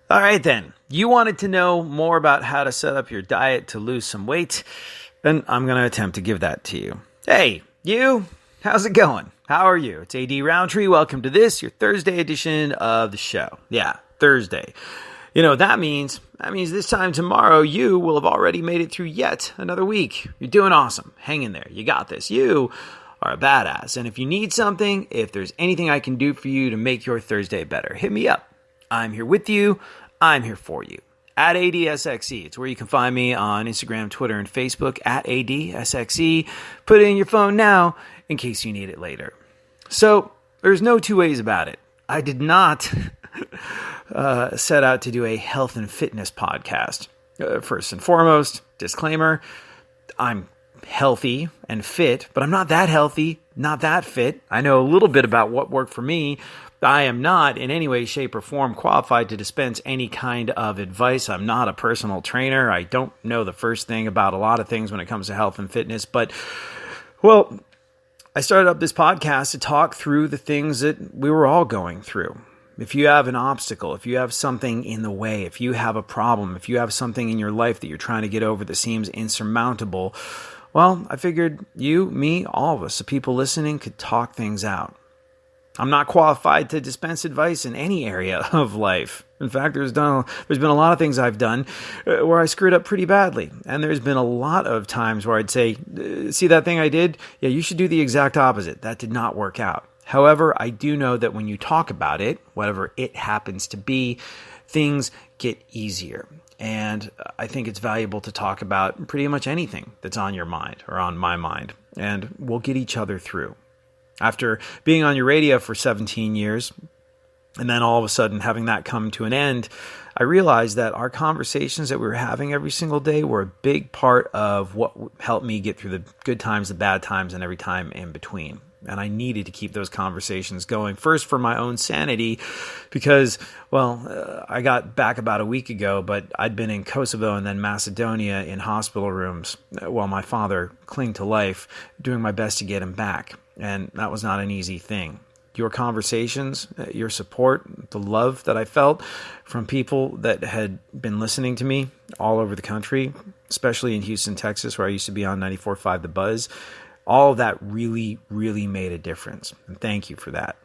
All right, then. You wanted to know more about how to set up your diet to lose some weight, and I'm going to attempt to give that to you. Hey, you, how's it going? How are you? It's AD Roundtree. Welcome to this, your Thursday edition of the show. Yeah, Thursday. You know what that means? That means this time tomorrow, you will have already made it through yet another week. You're doing awesome. Hang in there. You got this. You are a badass. And if you need something, if there's anything I can do for you to make your Thursday better, hit me up. I'm here with you. I'm here for you. At ADSXE. It's where you can find me on Instagram, Twitter, and Facebook at ADSXE. Put it in your phone now in case you need it later. So there's no two ways about it. I did not set out to do a health and fitness podcast. First and foremost, disclaimer, I'm healthy and fit, but I'm not that healthy, not that fit. I know a little bit about what worked for me. I am not in any way, shape, or form qualified to dispense any kind of advice. I'm not a personal trainer. I don't know the first thing about a lot of things when it comes to health and fitness. But, well, I started up this podcast to talk through the things that we were all going through. If you have an obstacle, if you have something in the way, if you have a problem, if you have something in your life that you're trying to get over that seems insurmountable, well, I figured you, me, all of us, the people listening, could talk things out. I'm not qualified to dispense advice in any area of life. In fact, there's been a lot of things I've done where I screwed up pretty badly. And there's been a lot of times where I'd say, see that thing I did? Yeah, you should do the exact opposite. That did not work out. However, I do know that when you talk about it, whatever it happens to be, things get easier. And I think it's valuable to talk about pretty much anything that's on your mind or on my mind. And we'll get each other through. After being on your radio for 17 years, and then all of a sudden having that come to an end, I realized that our conversations that we were having every single day were a big part of what helped me get through the good times, the bad times, and every time in between. And I needed to keep those conversations going. First, for my own sanity, because, I got back about a week ago, but I'd been in Kosovo and then Macedonia in hospital rooms while my father clinged to life, doing my best to get him back. And that was not an easy thing. Your conversations, your support, the love that I felt from people that had been listening to me all over the country, especially in Houston, Texas, where I used to be on 94.5 The Buzz, all of that really, really made a difference. And thank you for that.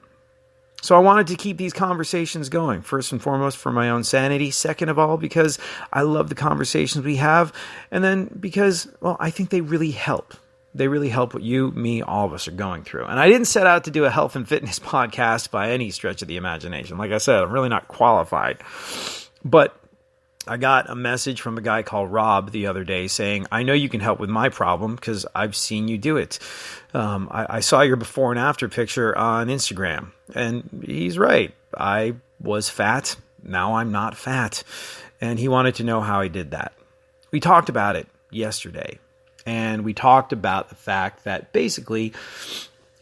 So I wanted to keep these conversations going, first and foremost for my own sanity, second of all because I love the conversations we have, and then because, I think they really help. They really help what you, me, all of us are going through. And I didn't set out to do a health and fitness podcast by any stretch of the imagination. Like I said, I'm really not qualified. But I got a message from a guy called Rob the other day saying, I know you can help with my problem because I've seen you do it. I saw your before and after picture on Instagram. And he's right. I was fat. Now I'm not fat. And he wanted to know how I did that. We talked about it yesterday. And we talked about the fact that basically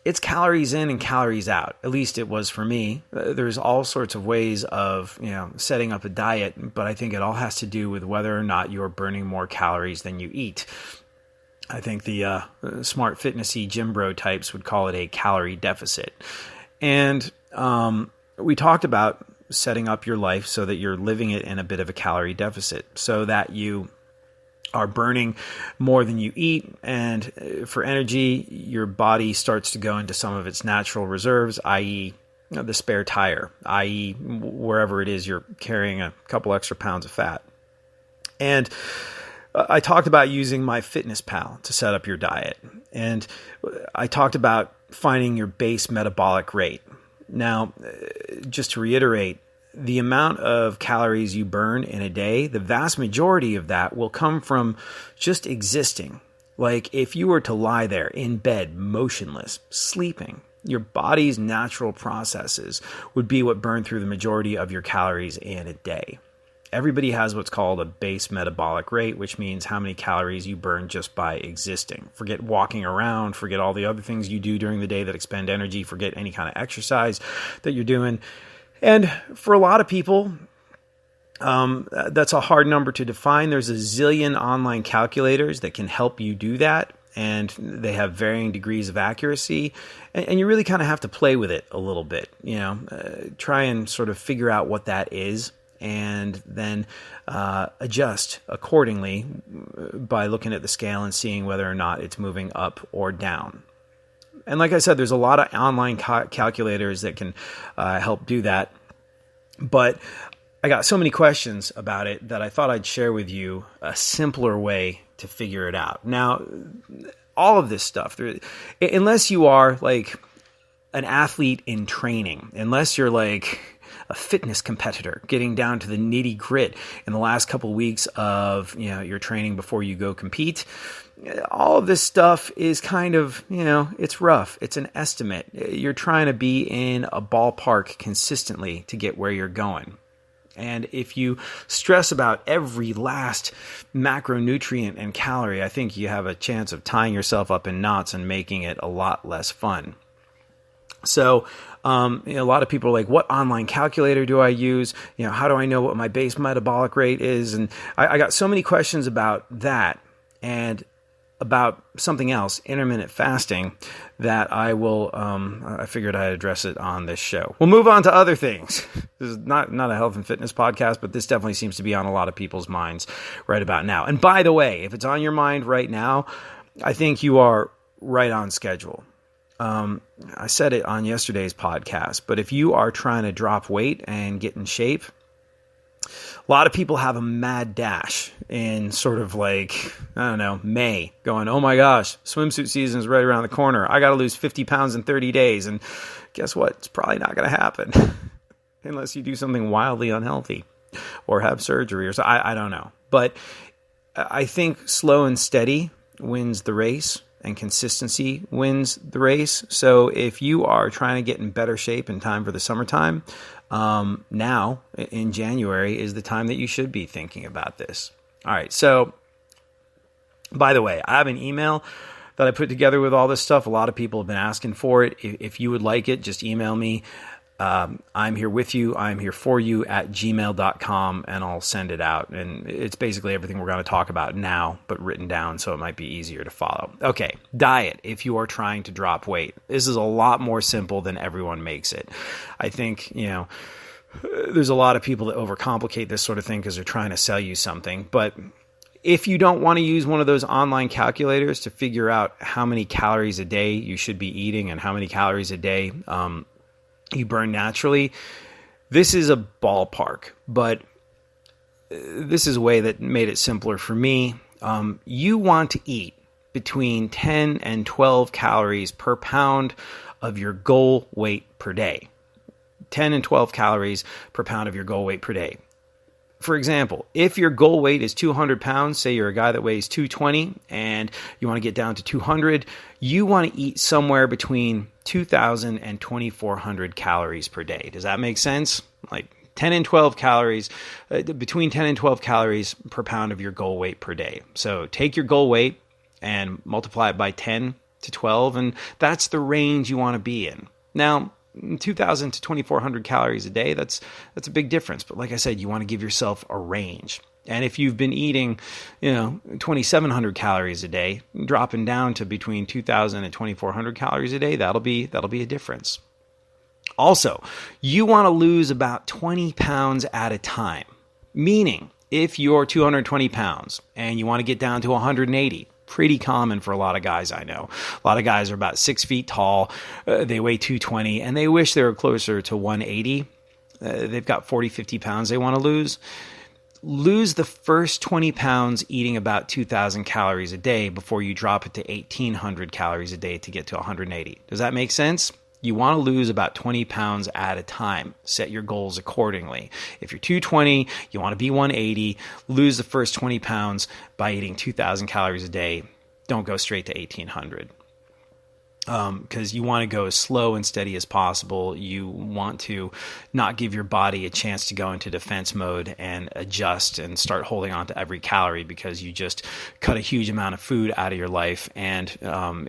it's calories in and calories out. At least it was for me. There's all sorts of ways of, setting up a diet, but I think it all has to do with whether or not you're burning more calories than you eat. I think the smart fitnessy gym bro types would call it a calorie deficit. And we talked about setting up your life so that you're living it in a bit of a calorie deficit so that you are burning more than you eat, and for energy, your body starts to go into some of its natural reserves, i.e. the spare tire, i.e. wherever it is you're carrying a couple extra pounds of fat. And I talked about using Myfitnesspal to set up your diet, and I talked about finding your base metabolic rate. Now, just to reiterate, the amount of calories you burn in a day, the vast majority of that will come from just existing. Like if you were to lie there in bed, motionless, sleeping, your body's natural processes would be what burn through the majority of your calories in a day. Everybody has what's called a base metabolic rate, which means how many calories you burn just by existing. Forget walking around, forget all the other things you do during the day that expend energy, forget any kind of exercise that you're doing. And for a lot of people, that's a hard number to define. There's a zillion online calculators that can help you do that, and they have varying degrees of accuracy. And you really kind of have to play with it a little bit, try and sort of figure out what that is. and then adjust accordingly by looking at the scale and seeing whether or not it's moving up or down. And like I said, there's a lot of online calculators that can help do that. But I got so many questions about it that I thought I'd share with you a simpler way to figure it out. Now, all of this stuff, unless you are like an athlete in training, unless you're like a fitness competitor getting down to the nitty grit in the last couple of weeks of your training before you go compete, all of this stuff is kind of, it's rough. It's an estimate. You're trying to be in a ballpark consistently to get where you're going. And if you stress about every last macronutrient and calorie, I think you have a chance of tying yourself up in knots and making it a lot less fun. So a lot of people are like, what online calculator do I use? How do I know what my base metabolic rate is? And I got so many questions about that and about something else, intermittent fasting, that I will, I figured I'd address it on this show. We'll move on to other things. This is not a health and fitness podcast, but this definitely seems to be on a lot of people's minds right about now. And by the way, if it's on your mind right now, I think you are right on schedule. I said it on yesterday's podcast, but if you are trying to drop weight and get in shape, a lot of people have a mad dash in sort of like, May, going, oh my gosh, swimsuit season is right around the corner. I got to lose 50 pounds in 30 days. And guess what? It's probably not going to happen unless you do something wildly unhealthy or have surgery or so. I don't know. But I think slow and steady wins the race, and consistency wins the race. So if you are trying to get in better shape in time for the summertime, now in January is the time that you should be thinking about this. All right. So by the way, I have an email that I put together with all this stuff. A lot of people have been asking for it. If you would like it, just email me. I'm here with you. I'm here for you at gmail.com, and I'll send it out. And it's basically everything we're going to talk about now, but written down so it might be easier to follow. Okay. Diet. If you are trying to drop weight, this is a lot more simple than everyone makes it. I think, there's a lot of people that overcomplicate this sort of thing because they're trying to sell you something. But if you don't want to use one of those online calculators to figure out how many calories a day you should be eating and how many calories a day, you burn naturally, this is a ballpark, but this is a way that made it simpler for me. You want to eat between 10 and 12 calories per pound of your goal weight per day. 10 and 12 calories per pound of your goal weight per day. For example, if your goal weight is 200 pounds, say you're a guy that weighs 220 and you want to get down to 200, you want to eat somewhere between 2,000 and 2,400 calories per day. Does that make sense? Like 10 and 12 calories, between 10 and 12 calories per pound of your goal weight per day. So take your goal weight and multiply it by 10 to 12, and that's the range you want to be in. Now, 2,000 to 2,400 calories a day, that's a big difference. But like I said, you want to give yourself a range. And if you've been eating, 2,700 calories a day, dropping down to between 2,000 and 2,400 calories a day, that'll be a difference. Also, you want to lose about 20 pounds at a time. Meaning, if you're 220 pounds and you want to get down to 180, pretty common for a lot of guys I know. A lot of guys are about 6 feet tall. They weigh 220 and they wish they were closer to 180. They've got 40, 50 pounds they want to lose. Lose the first 20 pounds eating about 2,000 calories a day before you drop it to 1,800 calories a day to get to 180. Does that make sense? You want to lose about 20 pounds at a time. Set your goals accordingly. If you're 220, you want to be 180. Lose the first 20 pounds by eating 2,000 calories a day. Don't go straight to 1,800. Because you want to go as slow and steady as possible. You want to not give your body a chance to go into defense mode and adjust and start holding on to every calorie because you just cut a huge amount of food out of your life, and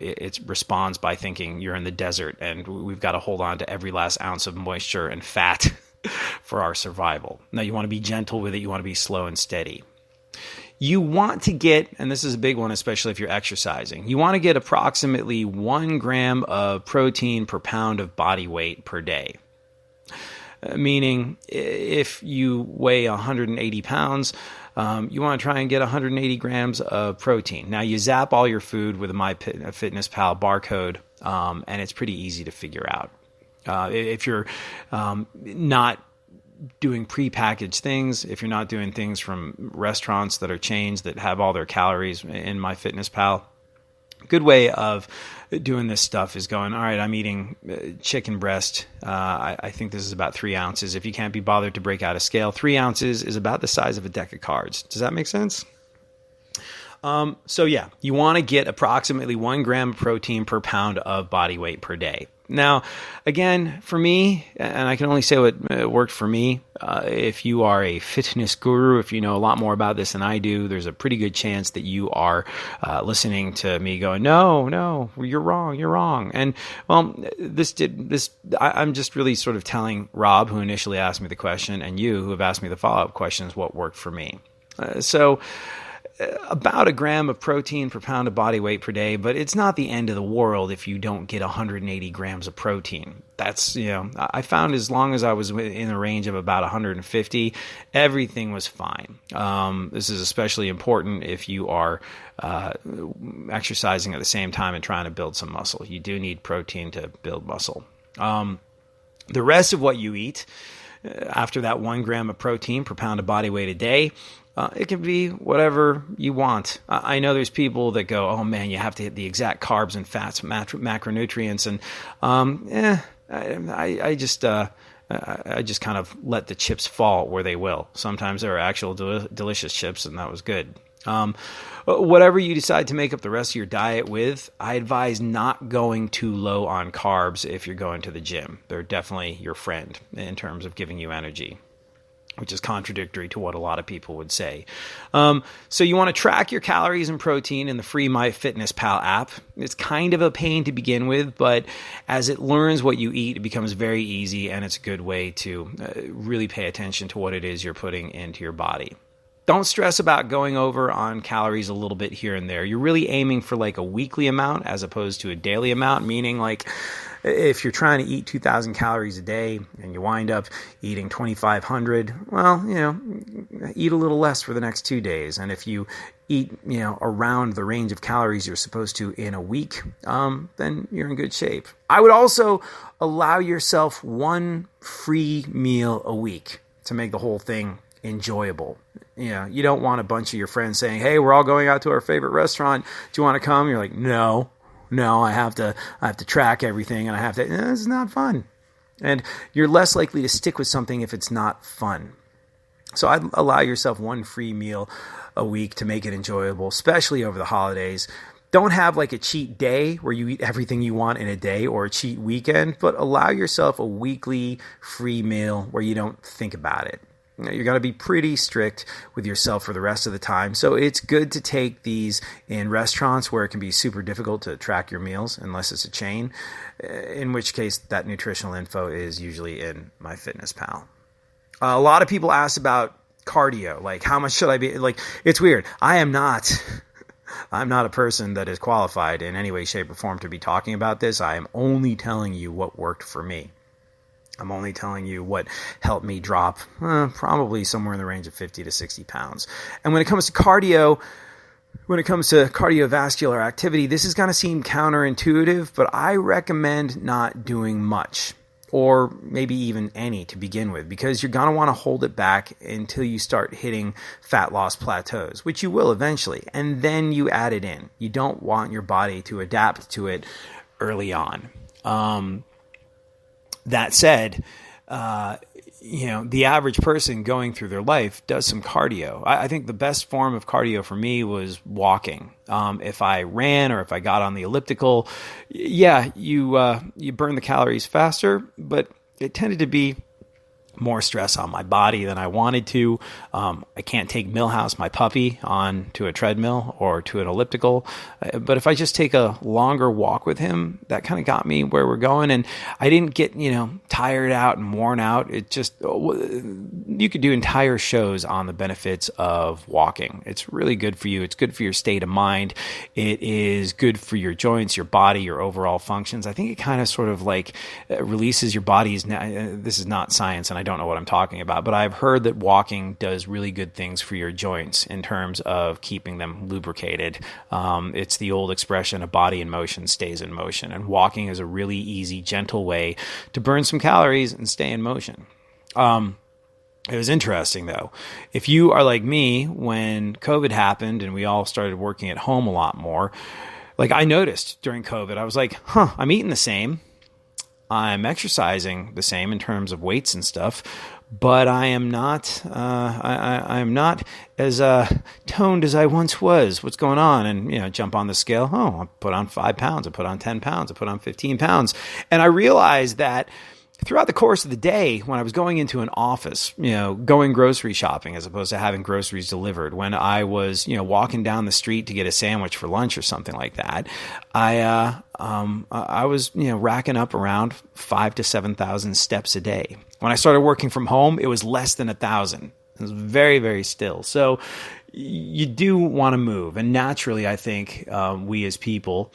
it responds by thinking you're in the desert and we've got to hold on to every last ounce of moisture and fat for our survival. Now, you want to be gentle with it. You want to be slow and steady. You want to get, and this is a big one, especially if you're exercising, you want to get approximately 1 gram of protein per pound of body weight per day. meaning if you weigh 180 pounds, you want to try and get 180 grams of protein. Now, you zap all your food with a Myfitnesspal barcode, and it's pretty easy to figure out. If you're not doing prepackaged things, if you're not doing things from restaurants that are chains that have all their calories in Myfitnesspal, good way of doing this stuff is going, all right, I'm eating chicken breast. I think this is about 3 ounces. If you can't be bothered to break out a scale, 3 ounces is about the size of a deck of cards. Does that make sense? So yeah, you want to get approximately 1 gram of protein per pound of body weight per day. Now, again, for me, and I can only say what worked for me, if you are a fitness guru, if you know a lot more about this than I do, there's a pretty good chance that you are listening to me going, no, you're wrong. And well, I'm just really sort of telling Rob, who initially asked me the question, and you, who have asked me the follow-up questions, what worked for me. So about 1 gram of protein per pound of body weight per day, but it's not the end of the world if you don't get 180 grams of protein. That's, I found as long as I was in the range of about 150, everything was fine. This is especially important if you are exercising at the same time and trying to build some muscle. You do need protein to build muscle. The rest of what you eat, after that 1 gram of protein per pound of body weight a day, it can be whatever you want. I know there's people that go, oh man, you have to hit the exact carbs and fats, macronutrients, and I just kind of let the chips fall where they will. Sometimes there are actual delicious chips, and that was good. Whatever you decide to make up the rest of your diet with, I advise not going too low on carbs if you're going to the gym. They're definitely your friend in terms of giving you energy, which is contradictory to what a lot of people would say. So you want to track your calories and protein in the free Myfitnesspal app. It's kind of a pain to begin with, but as it learns what you eat, it becomes very easy, and it's a good way to really pay attention to what it is you're putting into your body. Don't stress about going over on calories a little bit here and there. You're really aiming for like a weekly amount as opposed to a daily amount, meaning like if you're trying to eat 2,000 calories a day and you wind up eating 2,500, well, eat a little less for the next 2 days. And if you eat, around the range of calories you're supposed to in a week, then you're in good shape. I would also allow yourself 1 free meal a week to make the whole thing enjoyable. You don't want a bunch of your friends saying, hey, we're all going out to our favorite restaurant. Do you want to come? You're like, no, I have to track everything, and this is not fun. And you're less likely to stick with something if it's not fun. So I'd allow yourself 1 free meal a week to make it enjoyable, especially over the holidays. Don't have like a cheat day where you eat everything you want in a day, or a cheat weekend, but allow yourself a weekly free meal where you don't think about it. You're going to be pretty strict with yourself for the rest of the time. So it's good to take these in restaurants where it can be super difficult to track your meals unless it's a chain, in which case that nutritional info is usually in Myfitnesspal. A lot of people ask about cardio, like how much should I be? Like, it's weird. I'm not a person that is qualified in any way, shape, or form to be talking about this. I am only telling you what worked for me. I'm only telling you what helped me drop probably somewhere in the range of 50 to 60 pounds. And when it comes to cardio, when it comes to cardiovascular activity, this is going to seem counterintuitive, but I recommend not doing much, or maybe even any to begin with, because you're going to want to hold it back until you start hitting fat loss plateaus, which you will eventually, and then you add it in. You don't want your body to adapt to it early on. That said, the average person going through their life does some cardio. I think the best form of cardio for me was walking. If I ran or if I got on the elliptical, you burn the calories faster, but it tended to be more stress on my body than I wanted to. I can't take Millhouse, my puppy, on to a treadmill or to an elliptical. But if I just take a longer walk with him, that kind of got me where we're going. And I didn't get, tired out and worn out. It just, you could do entire shows on the benefits of walking. It's really good for you. It's good for your state of mind. It is good for your joints, your body, your overall functions. I think it kind of sort of like releases your body's, this is not science and I don't know what I'm talking about, but I've heard that walking does really good things for your joints in terms of keeping them lubricated. It's the old expression, a body in motion stays in motion, and walking is a really easy, gentle way to burn some calories and stay in motion. It was interesting though. If you are like me, when COVID happened and we all started working at home a lot more, like I noticed during COVID, I was like, I'm eating the same. I'm exercising the same in terms of weights and stuff, but I am not. I am not as toned as I once was. What's going on? And jump on the scale. Oh, I put on 5 pounds. I put on 10 pounds. I put on 15 pounds, and I realized that throughout the course of the day, when I was going into an office, going grocery shopping as opposed to having groceries delivered, when I was, walking down the street to get a sandwich for lunch or something like that, I was, racking up around 5,000 to 7,000 steps a day. When I started working from home, it was less than 1,000. It was very, very still. So you do want to move. And naturally, I think we as people,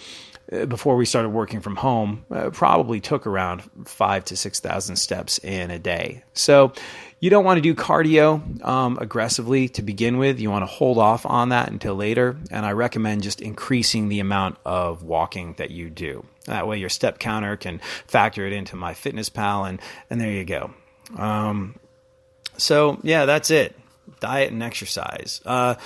before we started working from home, probably took around 5,000 to 6,000 steps in a day. So you don't want to do cardio aggressively to begin with. You want to hold off on that until later. And I recommend just increasing the amount of walking that you do. That way your step counter can factor it into Myfitnesspal, and there you go. So yeah, that's it. Diet and exercise. Get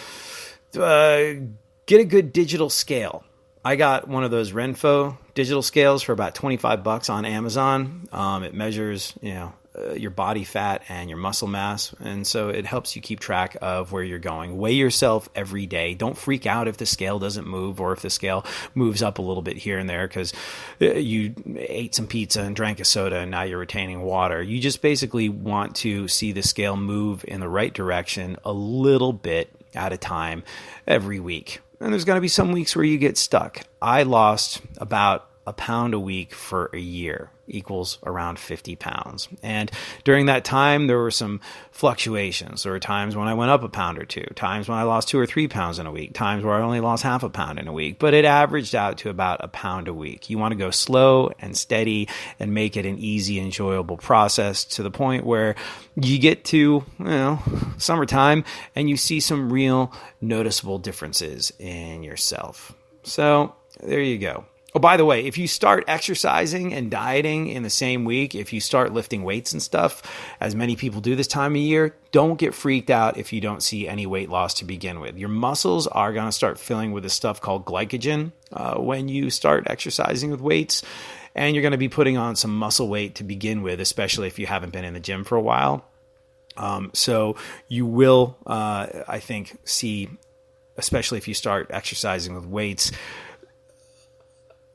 a good digital scale. I got one of those Renpho digital scales for about $25 on Amazon. It measures, your body fat and your muscle mass. And so it helps you keep track of where you're going. Weigh yourself every day. Don't freak out if the scale doesn't move or if the scale moves up a little bit here and there because you ate some pizza and drank a soda and now you're retaining water. You just basically want to see the scale move in the right direction a little bit at a time every week. And there's going to be some weeks where you get stuck. I lost about a pound a week for a year, equals around 50 pounds. And during that time, there were some fluctuations. There were times when I went up a pound or two, times when I lost 2 or 3 pounds in a week, times where I only lost half a pound in a week, but it averaged out to about a pound a week. You want to go slow and steady and make it an easy, enjoyable process to the point where you get to, summertime and you see some real noticeable differences in yourself. So there you go. Oh, by the way, if you start exercising and dieting in the same week, if you start lifting weights and stuff, as many people do this time of year, don't get freaked out if you don't see any weight loss to begin with. Your muscles are going to start filling with this stuff called glycogen when you start exercising with weights, and you're going to be putting on some muscle weight to begin with, especially if you haven't been in the gym for a while. So you will, I think, see, especially if you start exercising with weights,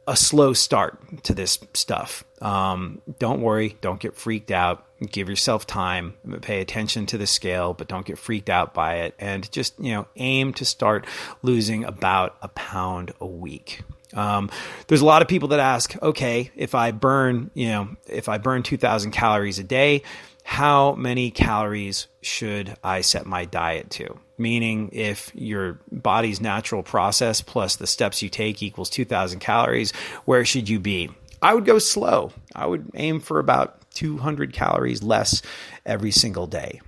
a slow start to this stuff. Don't worry. Don't get freaked out. Give yourself time. Pay attention to the scale, but don't get freaked out by it. And just, aim to start losing about a pound a week. There's a lot of people that ask, okay, if I burn 2,000 calories a day, how many calories should I set my diet to? Meaning if your body's natural process plus the steps you take equals 2,000 calories, where should you be? I would go slow. I would aim for about 200 calories less every single day.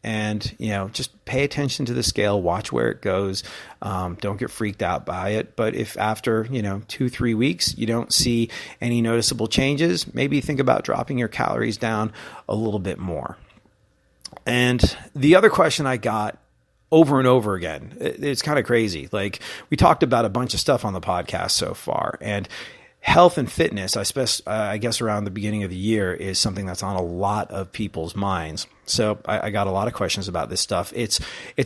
And, just pay attention to the scale, watch where it goes. Don't get freaked out by it. But if after, 2-3 weeks, you don't see any noticeable changes, maybe think about dropping your calories down a little bit more. And the other question I got over and over again, it's kind of crazy. Like we talked about a bunch of stuff on the podcast so far, and health and fitness, I guess around the beginning of the year, is something that's on a lot of people's minds. So I got a lot of questions about this stuff. It's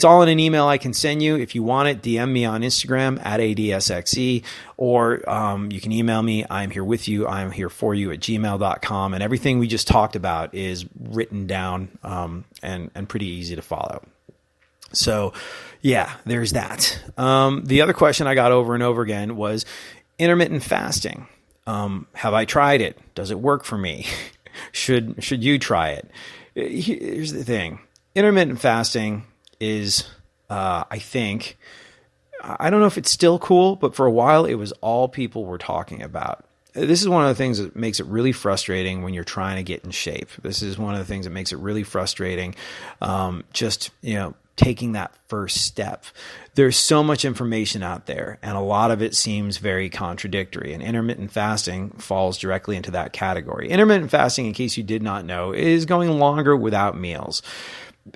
all in an email I can send you. If you want it, DM me on Instagram at ADSXE, or you can email me. I'm here with you. I'm here for you at gmail.com. And everything we just talked about is written down and pretty easy to follow. So yeah, there's that. The other question I got over and over again was intermittent fasting. Have I tried it? Does it work for me? Should you try it? Here's the thing. Intermittent fasting is, I think, I don't know if it's still cool, but for a while it was all people were talking about. This is one of the things that makes it really frustrating when you're trying to get in shape. This is one of the things that makes it really frustrating. Taking that first step. There's so much information out there, and a lot of it seems very contradictory, and intermittent fasting falls directly into that category. Intermittent fasting, in case you did not know, is going longer without meals.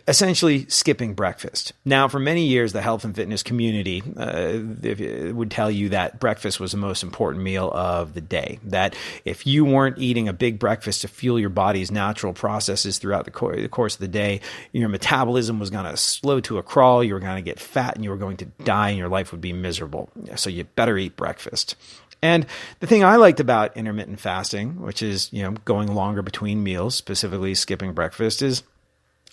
Essentially skipping breakfast. Now, for many years, the health and fitness community would tell you that breakfast was the most important meal of the day. That if you weren't eating a big breakfast to fuel your body's natural processes throughout the course of the day, your metabolism was going to slow to a crawl, you were going to get fat, and you were going to die, and your life would be miserable. So you better eat breakfast. And the thing I liked about intermittent fasting, which is going longer between meals, specifically skipping breakfast, is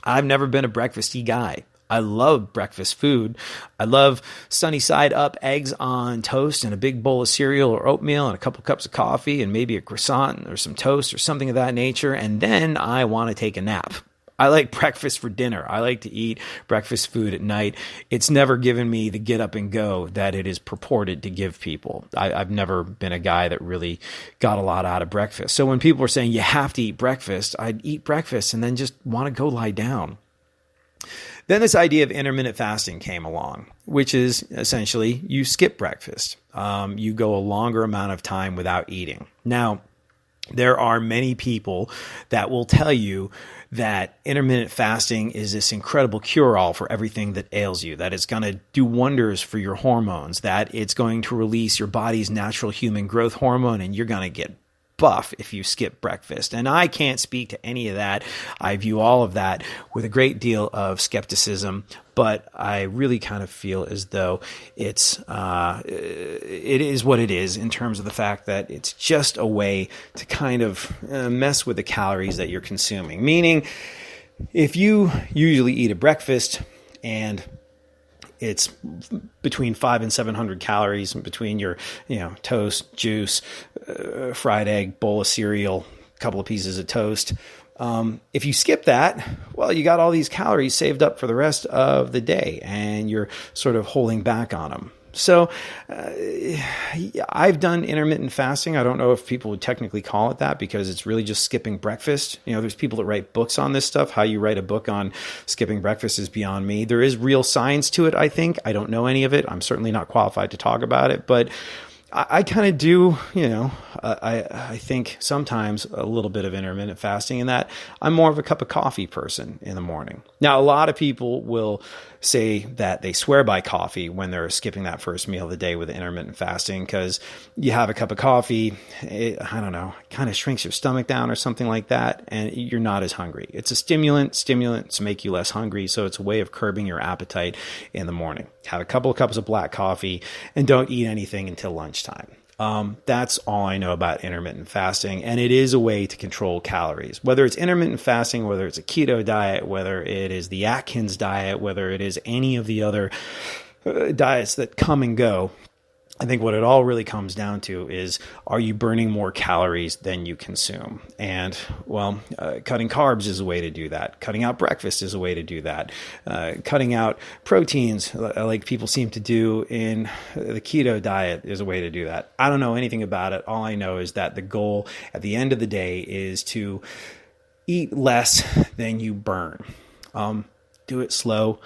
I've never been a breakfasty guy. I love breakfast food. I love sunny side up eggs on toast and a big bowl of cereal or oatmeal and a couple cups of coffee and maybe a croissant or some toast or something of that nature. And then I want to take a nap. I like breakfast for dinner. I like to eat breakfast food at night. It's never given me the get up and go that it is purported to give people. I've never been a guy that really got a lot out of breakfast. So when people are saying you have to eat breakfast, I'd eat breakfast and then just want to go lie down. Then this idea of intermittent fasting came along, which is essentially you skip breakfast. You go a longer amount of time without eating. Now, there are many people that will tell you that intermittent fasting is this incredible cure-all for everything that ails you, that it's going to do wonders for your hormones, that it's going to release your body's natural human growth hormone, and you're going to get buff if you skip breakfast. And I can't speak to any of that. I view all of that with a great deal of skepticism, but I really kind of feel as though it is what it is in terms of the fact that it's just a way to kind of mess with the calories that you're consuming. Meaning, if you usually eat a breakfast and it's between 500 and 700 calories between your, toast, juice, fried egg, bowl of cereal, a couple of pieces of toast. If you skip that, well, you got all these calories saved up for the rest of the day, and you're sort of holding back on them. So I've done intermittent fasting. I don't know if people would technically call it that because it's really just skipping breakfast. There's people that write books on this stuff. How you write a book on skipping breakfast is beyond me. There is real science to it, I think. I don't know any of it. I'm certainly not qualified to talk about it, but I kind of do, I think sometimes a little bit of intermittent fasting in that I'm more of a cup of coffee person in the morning. Now, a lot of people will say that they swear by coffee when they're skipping that first meal of the day with intermittent fasting because you have a cup of coffee, kind of shrinks your stomach down or something like that, and you're not as hungry. It's a stimulant to make you less hungry, so it's a way of curbing your appetite in the morning. Have a couple of cups of black coffee and don't eat anything until lunchtime. That's all I know about intermittent fasting, and it is a way to control calories. Whether it's intermittent fasting, whether it's a keto diet, whether it is the Atkins diet, whether it is any of the other diets that come and go, I think what it all really comes down to is, are you burning more calories than you consume? And, cutting carbs is a way to do that. Cutting out breakfast is a way to do that. Cutting out proteins, like people seem to do in the keto diet, is a way to do that. I don't know anything about it. All I know is that the goal at the end of the day is to eat less than you burn. Do it slow.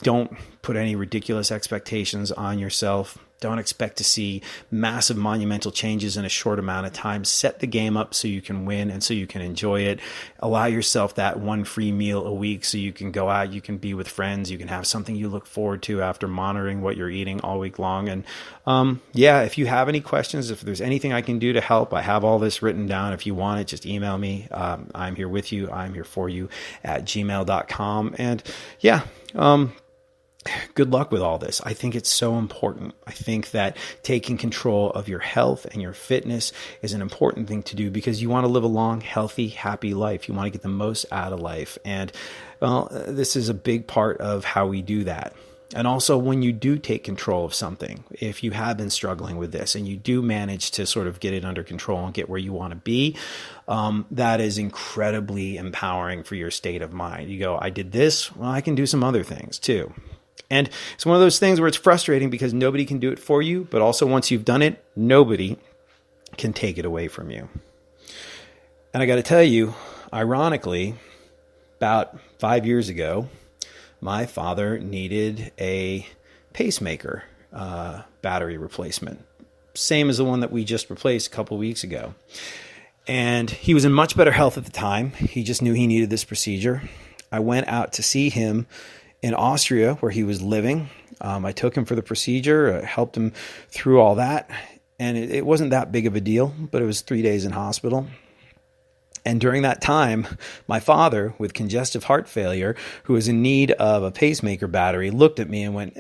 Don't put any ridiculous expectations on yourself. Don't expect to see massive monumental changes in a short amount of time. Set the game up so you can win and so you can enjoy it. Allow yourself that one free meal a week so you can go out, you can be with friends, you can have something you look forward to after monitoring what you're eating all week long. And if you have any questions, if there's anything I can do to help, I have all this written down. If you want it, just email me. I'm here with you. I'm here for you at gmail.com. And good luck with all this. I think it's so important. I think that taking control of your health and your fitness is an important thing to do because you want to live a long, healthy, happy life. You want to get the most out of life. And this is a big part of how we do that. And also when you do take control of something, if you have been struggling with this and you do manage to sort of get it under control and get where you want to be, that is incredibly empowering for your state of mind. You go, I did this, well, I can do some other things too. And it's one of those things where it's frustrating because nobody can do it for you, but also once you've done it, nobody can take it away from you. And I got to tell you, ironically, about 5 years ago, my father needed a pacemaker battery replacement, same as the one that we just replaced a couple of weeks ago. And he was in much better health at the time. He just knew he needed this procedure. I went out to see him in Austria, where he was living. I took him for the procedure, helped him through all that. And it wasn't that big of a deal, but it was 3 days in hospital. And during that time, my father, with congestive heart failure, who was in need of a pacemaker battery, looked at me and went,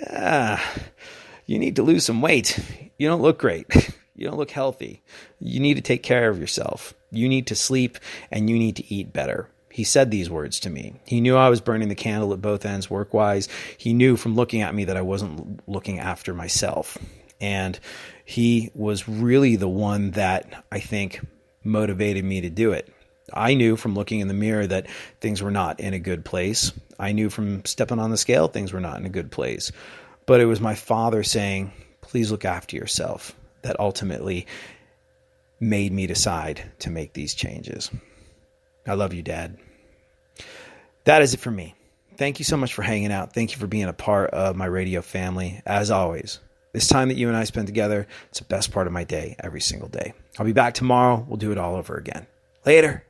you need to lose some weight. You don't look great. You don't look healthy. You need to take care of yourself. You need to sleep and you need to eat better. He said these words to me. He knew I was burning the candle at both ends work-wise. He knew from looking at me that I wasn't looking after myself. And he was really the one that I think motivated me to do it. I knew from looking in the mirror that things were not in a good place. I knew from stepping on the scale things were not in a good place. But it was my father saying, please look after yourself, that ultimately made me decide to make these changes. I love you, Dad. That is it for me. Thank you so much for hanging out. Thank you for being a part of my radio family. As always, this time that you and I spend together, it's the best part of my day every single day. I'll be back tomorrow. We'll do it all over again. Later.